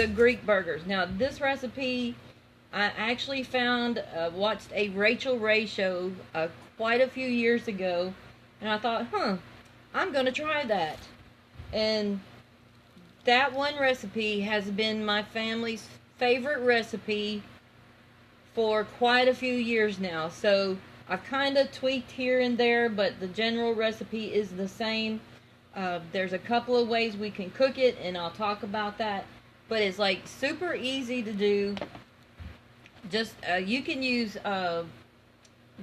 the Greek burgers. Now, this recipe I actually found, watched a Rachel Ray show quite a few years ago, and I thought, I'm going to try that. And that one recipe has been my family's favorite recipe for quite a few years now. So I've kind of tweaked here and there, but the general recipe is the same. There's a couple of ways we can cook it, and I'll talk about that. But it's like super easy to do. Just you can use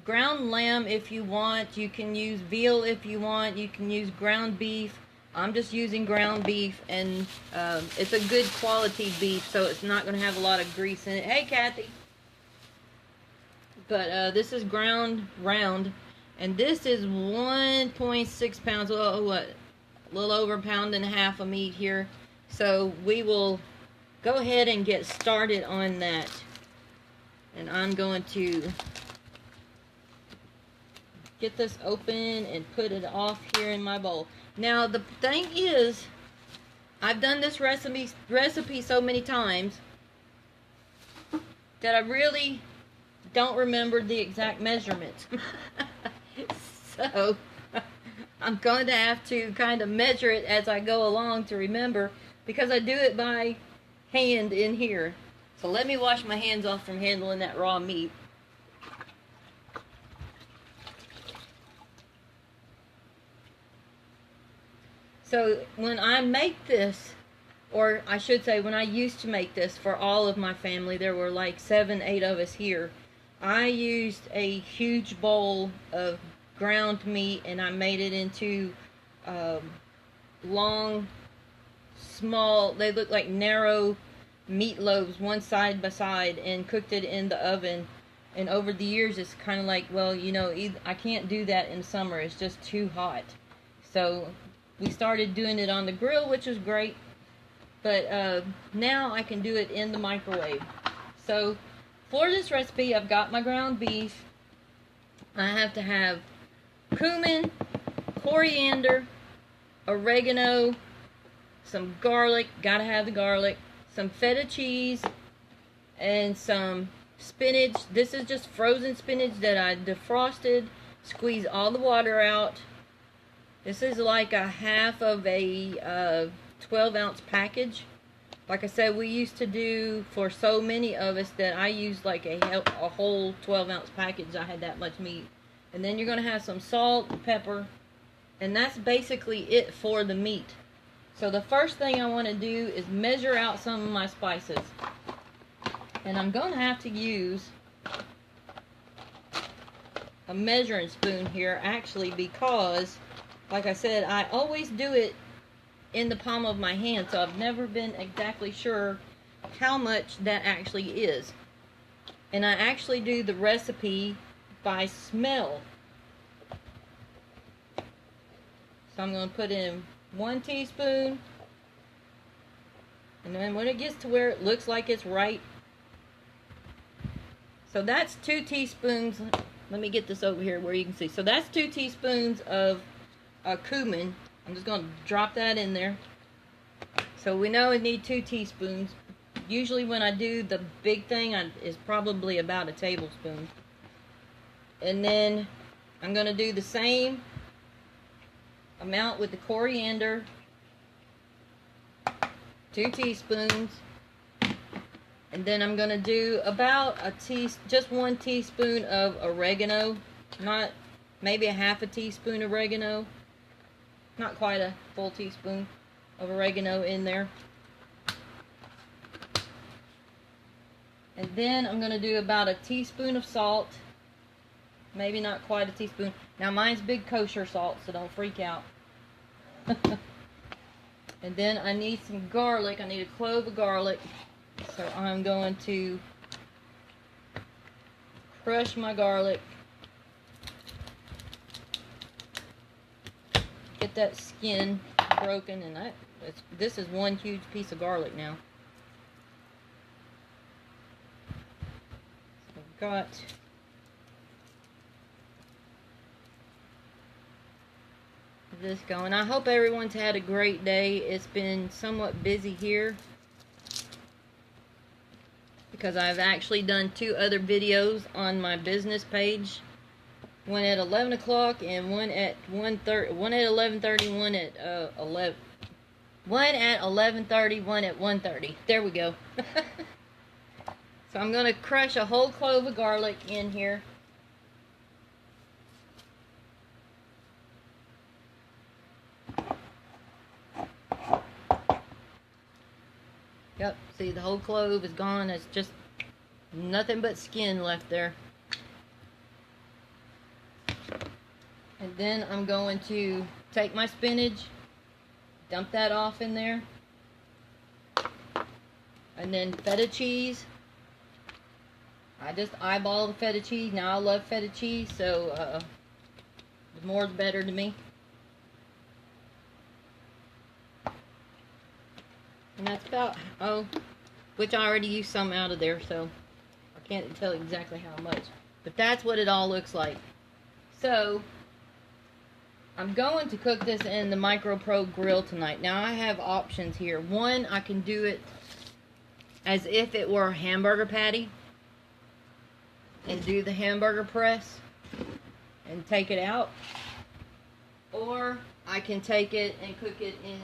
ground lamb if you want. You can use veal if you want. You can use ground beef. I'm just using ground beef, and it's a good quality beef, so it's not going to have a lot of grease in it. Hey, Kathy. But this is ground round, and this is 1.6 pounds. Well, what? A little over 1.5 pounds of meat here. So we will go ahead and get started on that. And I'm going to get this open and put it off here in my bowl. Now the thing is, I've done this recipe so many times that I really don't remember the exact measurements. So I'm going to have to kind of measure it as I go along to remember, because I do it by hand in here. So let me wash my hands off from handling that raw meat. So when I make this, or I should say when I used to make this for all of my family, there were like 7, 8 of us here, I used a huge bowl of ground meat, and I made it into long, small, they look like narrow meatloaves, one side by side, and cooked it in the oven. And over the years, it's kind of like, well, you know, I can't do that in summer. It's just too hot. So we started doing it on the grill, which is great. But now I can do it in the microwave. So for this recipe, I've got my ground beef. I have to have cumin, coriander, oregano, some garlic, gotta have the garlic, some feta cheese, and some spinach. This is just frozen spinach that I defrosted, squeezed all the water out. This is like a half of a 12-ounce package. Like I said, we used to do, for so many of us, that I used like a whole 12-ounce package. I had that much meat. And then you're going to have some salt and pepper, and that's basically it for the meat. So the first thing I want to do is measure out some of my spices. And I'm going to have to use a measuring spoon here, actually, because, like I said, I always do it in the palm of my hand, so I've never been exactly sure how much that actually is. And I actually do the recipe by smell. So I'm going to put in 1 teaspoon, and then when it gets to where it looks like it's right, so that's 2 teaspoons. Let me get this over here where you can see. So that's 2 teaspoons of cumin. I'm just going to drop that in there. So we know we need 2 teaspoons. Usually when I do the big thing, is probably about a tablespoon. And then I'm going to do the same amount with the coriander, 2 teaspoons, and then I'm gonna do about just 1 teaspoon of oregano, not maybe a half a teaspoon oregano, not quite a full teaspoon of oregano in there. And then I'm gonna do about a teaspoon of salt, maybe not quite a teaspoon. Now mine's big kosher salt, so don't freak out. And then I need some garlic. I need a clove of garlic. So I'm going to crush my garlic. Get that skin broken, and this is 1 huge piece of garlic now. So I've got this going. I hope everyone's had a great day. It's been somewhat busy here. because I've actually done 2 other videos on my business page. One at 11 o'clock and one at 1:30. One at 11:30. One at 11. One at 11:30. One at 1:30. There we go. So I'm gonna crush a whole clove of garlic in here. Yep, see the whole clove is gone. It's just nothing but skin left there. And then I'm going to take my spinach, dump that off in there. And then feta cheese. I just eyeball the feta cheese. Now I love feta cheese, so the more the better to me. And that's about, which I already used some out of there, so I can't tell exactly how much. But that's what it all looks like. So, I'm going to cook this in the MicroPro Grill tonight. Now, I have options here. One, I can do it as if it were a hamburger patty. And do the hamburger press. And take it out. Or, I can take it and cook it in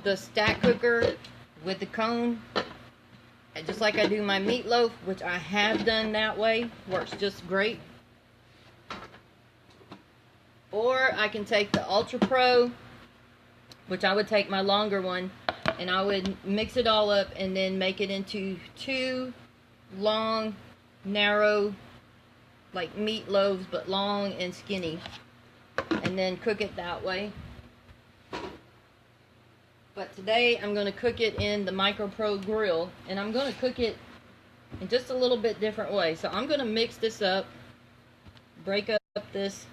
the stack cooker with the cone, and just like I do my meatloaf, which I have done that way, works just great. Or I can take the Ultra Pro, which I would take my longer one, and I would mix it all up and then make it into 2 long, narrow, like meatloaves, but long and skinny, and then cook it that way. But today I'm going to cook it in the MicroPro Grill, and I'm going to cook it in just a little bit different way. So I'm going to mix this up, break up this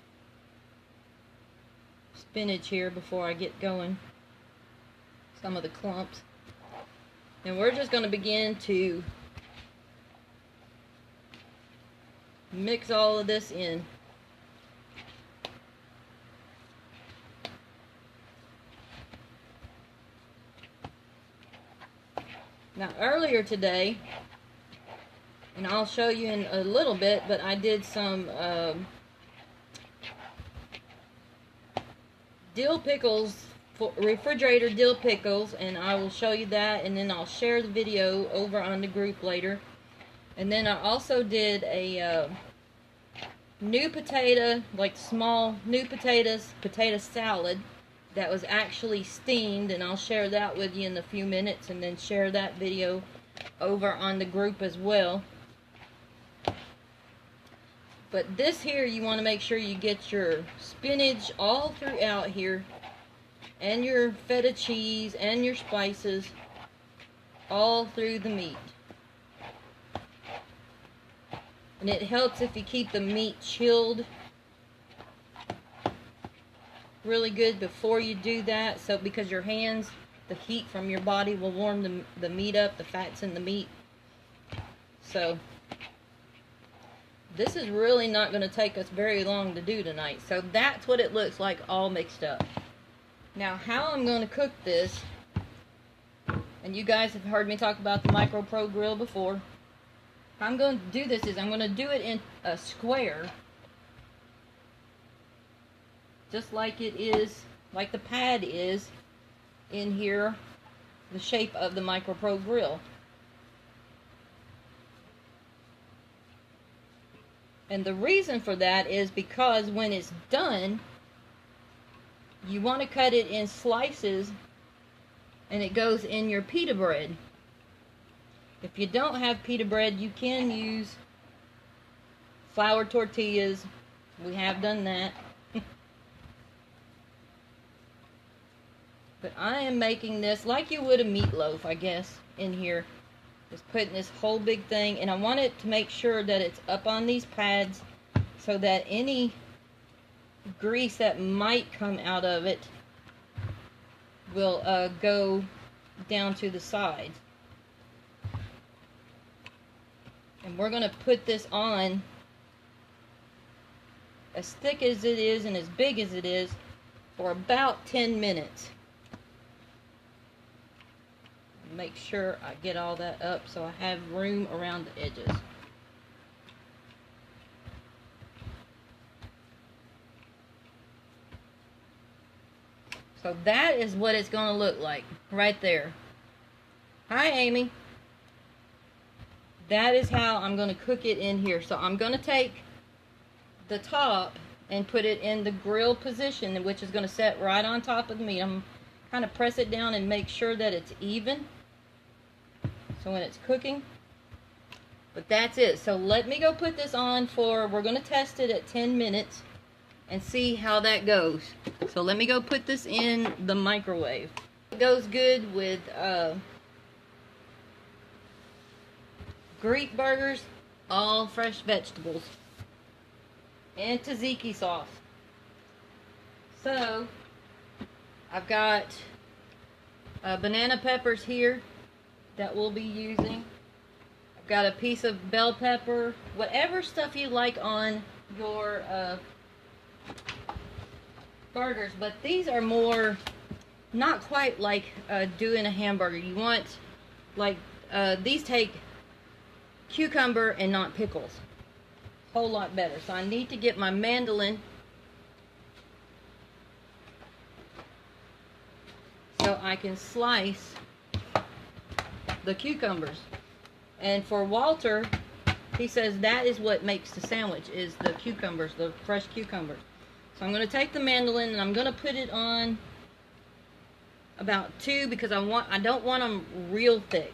spinach here before I get going, some of the clumps. And we're just going to begin to mix all of this in. Now earlier today, and I'll show you in a little bit, but I did some dill pickles, refrigerator dill pickles, and I will show you that, and then I'll share the video over on the group later. And then I also did a new potato, like small new potatoes, potato salad that was actually steamed, and I'll share that with you in a few minutes, and then share that video over on the group as well. But this here, you want to make sure you get your spinach all throughout here, and your feta cheese and your spices all through the meat. And it helps if you keep the meat chilled really good before you do that, so because your hands, the heat from your body will warm the meat up, the fats in the meat. So this is really not going to take us very long to do tonight. So that's what it looks like all mixed up. Now how I'm going to cook this, and you guys have heard me talk about the MicroPro Grill before. How I'm going to do this is I'm going to do it in a square, just like it is, like the pad is in here, the shape of the MicroPro Grill. And the reason for that is because when it's done, you want to cut it in slices, and it goes in your pita bread. If you don't have pita bread, you can use flour tortillas. We have done that. But I am making this like you would a meatloaf, I guess, in here. Just putting this whole big thing, and I want it to make sure that it's up on these pads so that any grease that might come out of it will go down to the sides. And we're going to put this on as thick as it is and as big as it is for about 10 minutes. make sure I get all that up so I have room around the edges. So that is what it's going to look like right there. Hi, Amy. That is how I'm going to cook it in here. So I'm going to take the top and put it in the grill position, which is going to set right on top of the meat. I'm kind of press it down and make sure that it's even. So when it's cooking. But that's it. So let me go put this on for, we're going to test it at 10 minutes. And see how that goes. So let me go put this in the microwave. It goes good with Greek burgers, all fresh vegetables, and tzatziki sauce. So I've got banana peppers here that we'll be using. I've got a piece of bell pepper, whatever stuff you like on your burgers, but these are more not quite like doing a hamburger. You want like these take cucumber and not pickles, whole lot better. So I need to get my mandolin so I can slice the cucumbers. And for Walter, he says that is what makes the sandwich, is the cucumbers, the fresh cucumbers. So I'm going to take the mandolin and I'm going to put it on about 2 because I don't want them real thick.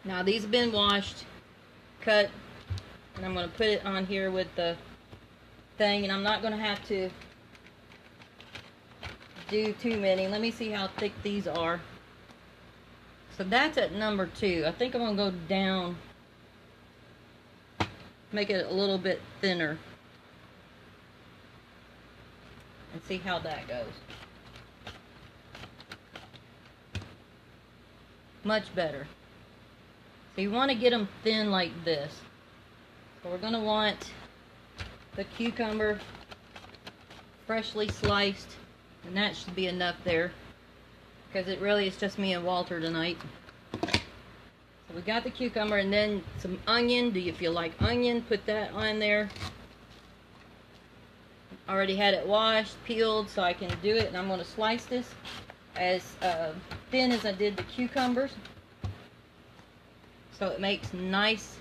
Now these have been washed, cut, and I'm going to put it on here with the thing, and I'm not going to have to do too many. Let me see how thick these are. So that's at number 2. I think I'm going to go down, make it a little bit thinner. And see how that goes. Much better. So you want to get them thin like this. So we're going to want the cucumber freshly sliced. And that should be enough there. Because it really is just me and Walter tonight. So we got the cucumber, and then some onion. If you like onion, put that on there. Already had it washed, peeled, so I can do it. And I'm going to slice this as thin as I did the cucumbers, so it makes nice,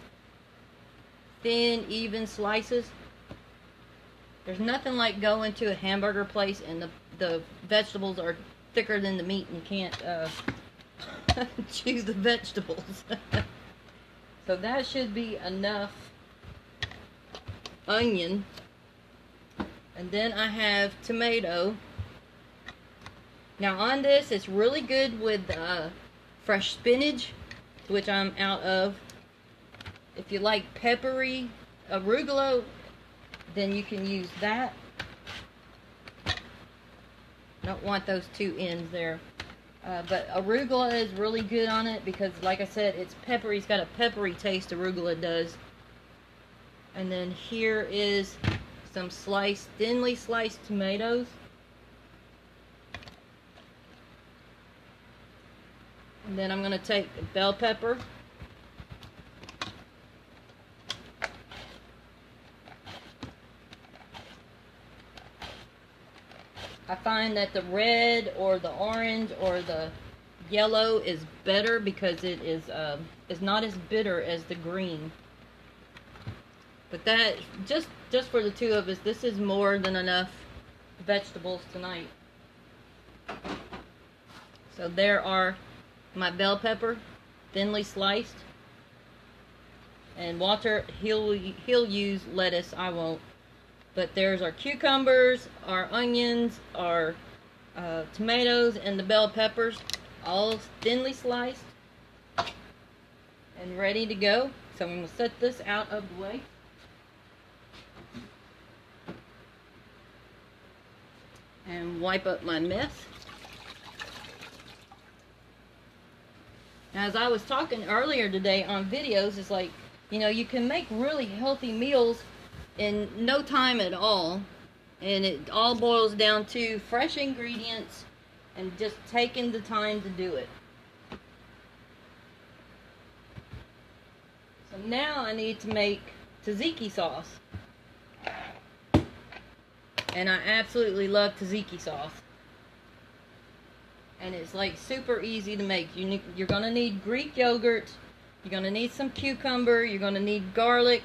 thin, even slices. There's nothing like going to a hamburger place and the vegetables are thicker than the meat and you can't choose the vegetables. So that should be enough onion. And then I have tomato. Now on this, it's really good with fresh spinach, which I'm out of. If you like peppery arugula, then you can use that. Don't want those 2 ends there. But arugula is really good on it because, like I said, it's peppery. It's got a peppery taste, arugula does. And then here is some thinly sliced tomatoes. And then I'm going to take the bell pepper. I find that the red or the orange or the yellow is better because it is not as bitter as the green. But that, just for the 2 of us, this is more than enough vegetables tonight. So there are my bell pepper, thinly sliced. And Walter, he'll use lettuce, I won't. But there's our cucumbers, our onions, our tomatoes, and the bell peppers, all thinly sliced and ready to go. So I'm going to set this out of the way. And wipe up my mess. Now, as I was talking earlier today on videos, it's like, you know, you can make really healthy meals in no time at all. And it all boils down to fresh ingredients and just taking the time to do it. So now I need to make tzatziki sauce. And I absolutely love tzatziki sauce. And it's like super easy to make. You're going to need Greek yogurt. You're going to need some cucumber. You're going to need garlic.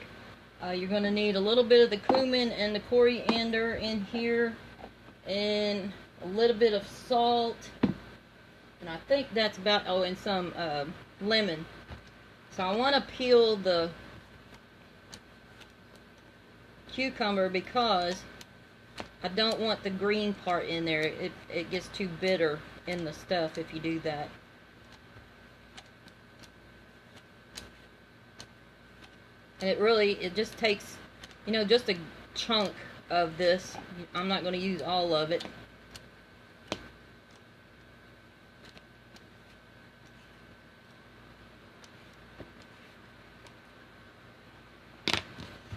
You're going to need a little bit of the cumin and the coriander in here. And a little bit of salt. And I think that's about, oh, and some lemon. So I want to peel the cucumber because I don't want the green part in there. It gets too bitter in the stuff if you do that. And it just takes, just a chunk of this. I'm not going to use all of it.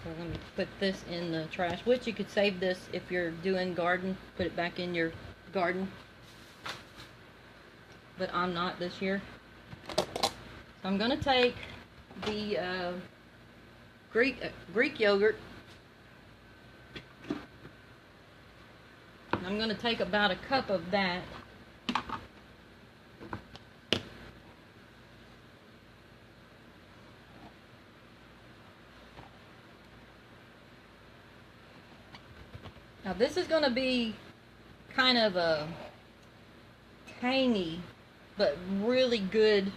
So let me put this in the trash, which you could save this if you're doing garden. Put it back in your garden. But I'm not this year. So I'm going to take the Greek yogurt. I'm going to take about a cup of that. Now this is going to be kind of a tangy but really good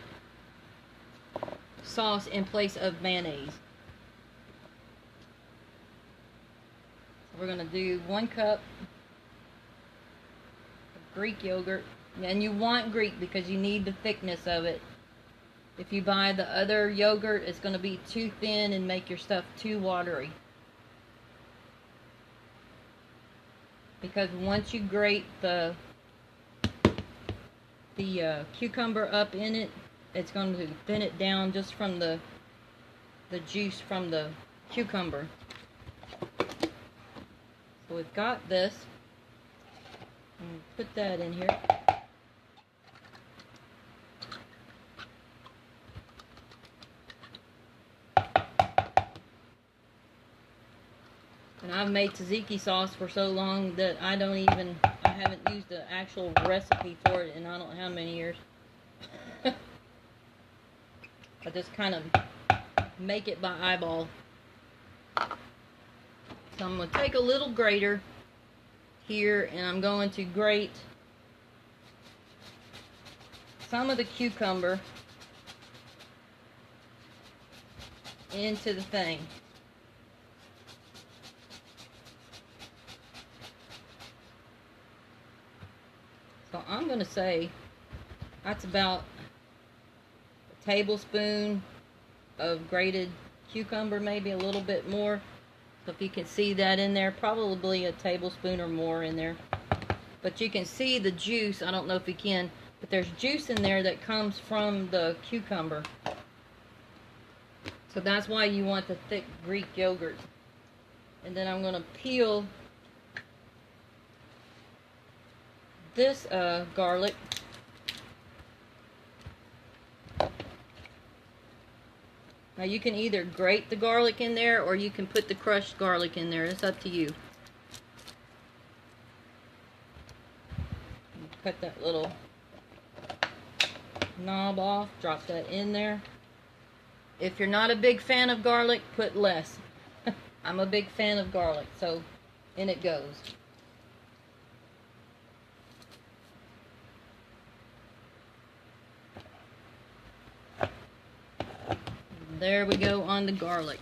sauce in place of mayonnaise. So we're going to do 1 cup of Greek yogurt. And you want Greek because you need the thickness of it. If you buy the other yogurt, it's going to be too thin and make your stuff too watery. Because once you grate the cucumber up in it, it's going to thin it down just from the juice from the cucumber. So we've got this. Put that in here. And I've made tzatziki sauce for so long that I haven't used the actual recipe for it in I don't know how many years. I just kind of make it by eyeball. So I'm going to take a little grater here and I'm going to grate some of the cucumber into the thing. So I'm going to say that's about a tablespoon of grated cucumber, maybe a little bit more. So if you can see that in there, probably a tablespoon or more in there. But you can see the juice. I don't know if you can, but there's juice in there that comes from the cucumber. So that's why you want the thick Greek yogurt. And then I'm going to peel this garlic. Now you can either grate the garlic in there or you can put the crushed garlic in there. It's up to you. Cut that little knob off, drop that in there. If you're not a big fan of garlic, put less. I'm a big fan of garlic, so in it goes. There we go on the garlic.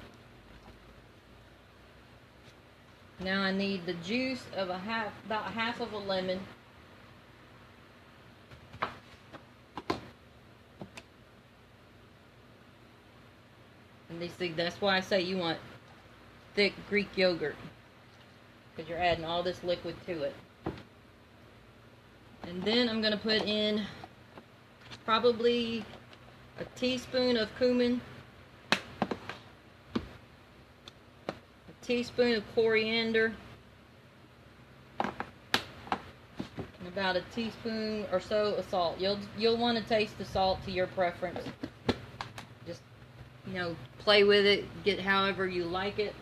Now I need the juice of about half of a lemon. And these things, that's why I say you want thick Greek yogurt, because you're adding all this liquid to it. And then I'm going to put in probably a teaspoon of cumin, a teaspoon of coriander, and about a teaspoon or so of salt. You'll want to taste the salt to your preference. Just, you know, play with it, get however you like it.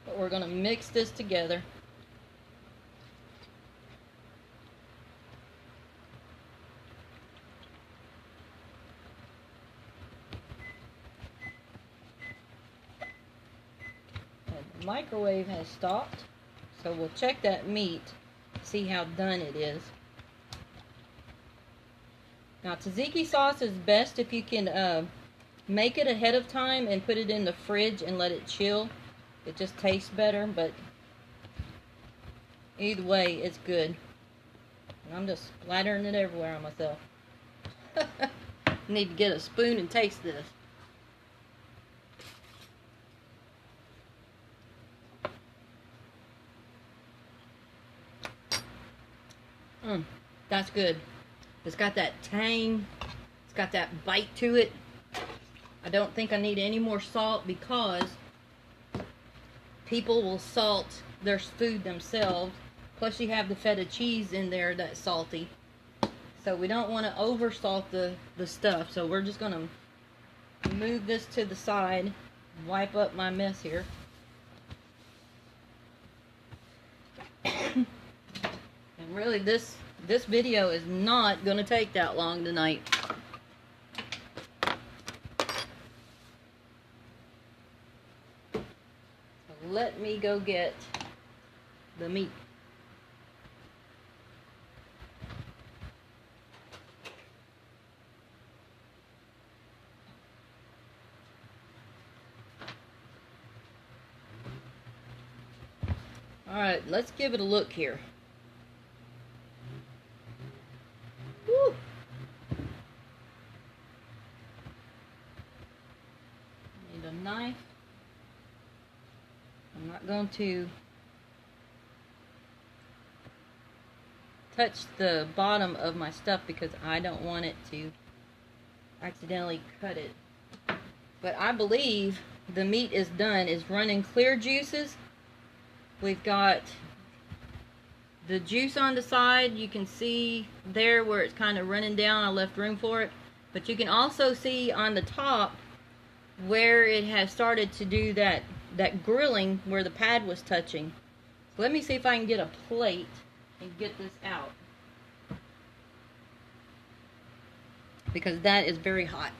But we're going to mix this together. And the microwave has stopped, so we'll check that meat, see how done it is. Now, tzatziki sauce is best if you can make it ahead of time and put it in the fridge and let it chill. It just tastes better, but either way, it's good. And I'm just splattering it everywhere on myself. Need to get a spoon and taste this. That's good. It's got that tang. It's got that bite to it. I don't think I need any more salt because people will salt their food themselves. Plus you have the feta cheese in there that's salty. So we don't want to over salt the stuff. So we're just going to move this to the side. Wipe up my mess here. And really this video is not going to take that long tonight. Let me go get the meat. Alright, let's give it a look here. Woo. Need a knife. I'm not going to touch the bottom of my stuff because I don't want it to accidentally cut it. But I believe the meat is done. It's running clear juices. We've got the juice on the side. You can see there where it's kind of running down. I left room for it. But you can also see on the top where it has started to do that grilling where the pad was touching. So let me see if I can get a plate and get this out, because that is very hot.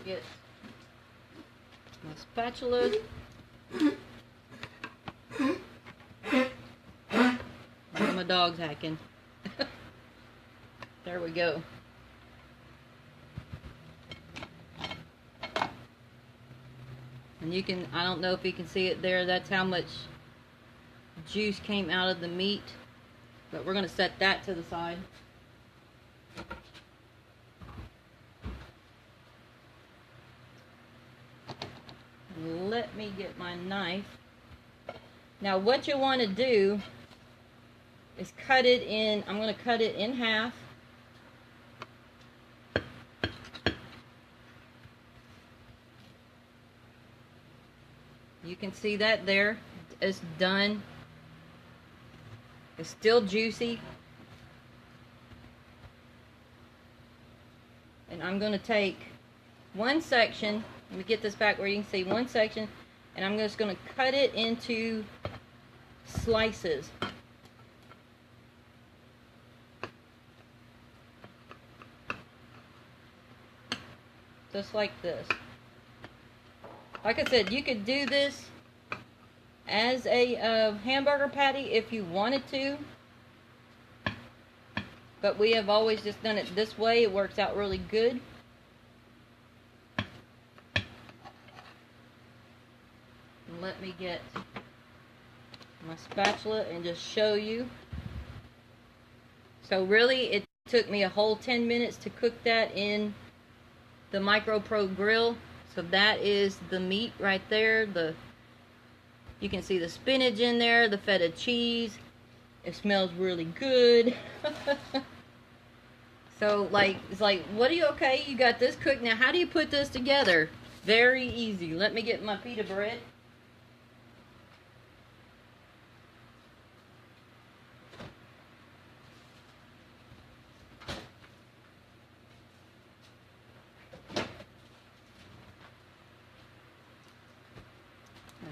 Get my spatula. My dog's hacking. There we go. And you can, I don't know if you can see it there, that's how much juice came out of the meat. But we're going to set that to the side. Let me get my knife. Now what you want to do is cut it in, I'm going to cut it in half. You can see that there. It's done. It's still juicy. And I'm going to take one section. Let me get this back where you can see one section, and I'm just going to cut it into slices. Just like this. Like I said, you could do this as a hamburger patty if you wanted to, but we have always just done it this way. It works out really good. Let me get my spatula and just show you. So really it took me a whole 10 minutes to cook that in the MicroPro Grill. So that is the meat right there, the You can see the spinach in there, the feta cheese. It smells really good. So, like, it's like, what do you, okay, you got this cooked. Now, how do you put this together? Very easy. Let me get my pita bread.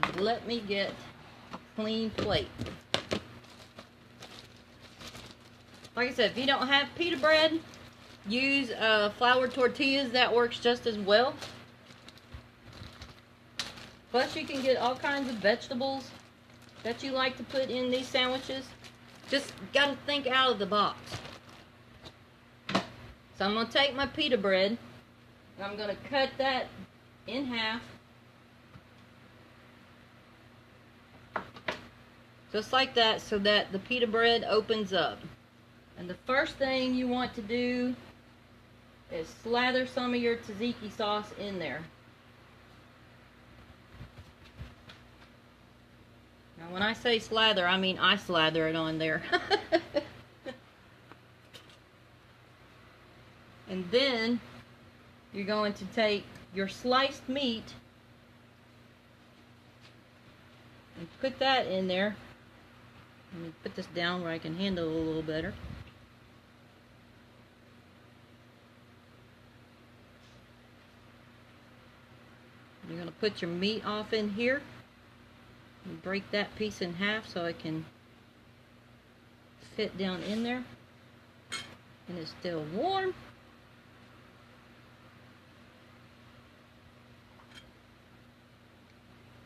And let me get a clean plate. Like I said, if you don't have pita bread, use flour tortillas. That works just as well. Plus, you can get all kinds of vegetables that you like to put in these sandwiches. Just gotta think out of the box. So I'm gonna take my pita bread and I'm gonna cut that in half. Just like that, so that the pita bread opens up. And the first thing you want to do is slather some of your tzatziki sauce in there. Now when I say slather, I mean I slather it on there. And then you're going to take your sliced meat and put that in there. Let me put this down where I can handle it a little better. You're going to put your meat off in here and break that piece in half so it can fit down in there. And it's still warm.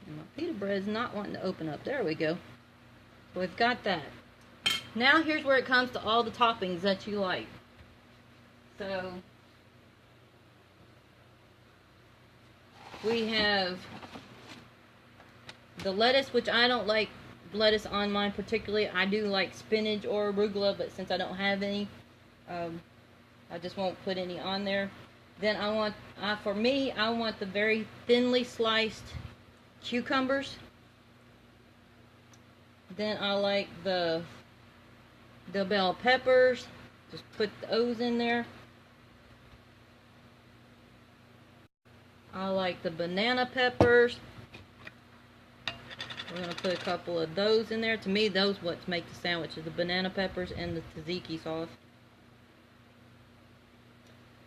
And my pita bread's not wanting to open up. There we go. So we've got that. Now here's where it comes to all the toppings that you like. So we have the lettuce, which I don't like lettuce on mine particularly. I do like spinach or arugula, but since I don't have any, I just won't put any on there. Then I want, for me, I want the very thinly sliced cucumbers. Then I like the bell peppers. Just put those in there. I like the banana peppers. We're going to put a couple of those in there. To me, those what make the sandwiches, the banana peppers and the tzatziki sauce.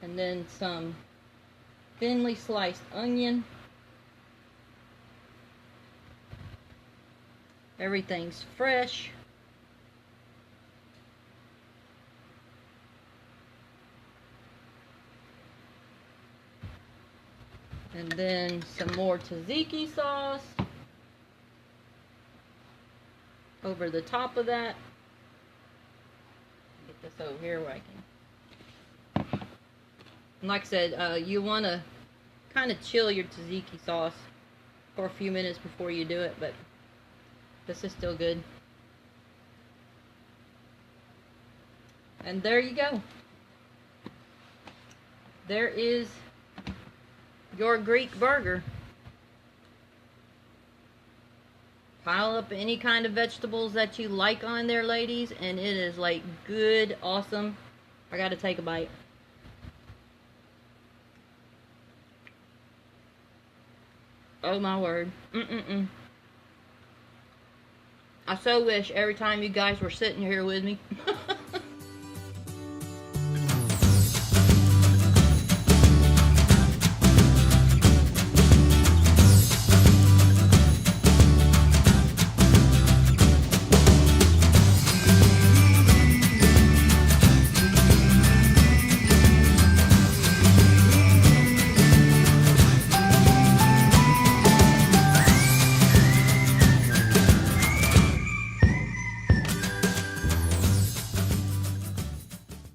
And then some thinly sliced onion. Everything's fresh. And then some more tzatziki sauce over the top of that. Get this over here where I can. And like I said, you want to kind of chill your tzatziki sauce for a few minutes before you do it, but this is still good. And there you go. There is your Greek burger. Pile up any kind of vegetables that you like on there, ladies, and it is like good, awesome. I gotta take a bite. Oh my word. I so wish every time you guys were sitting here with me.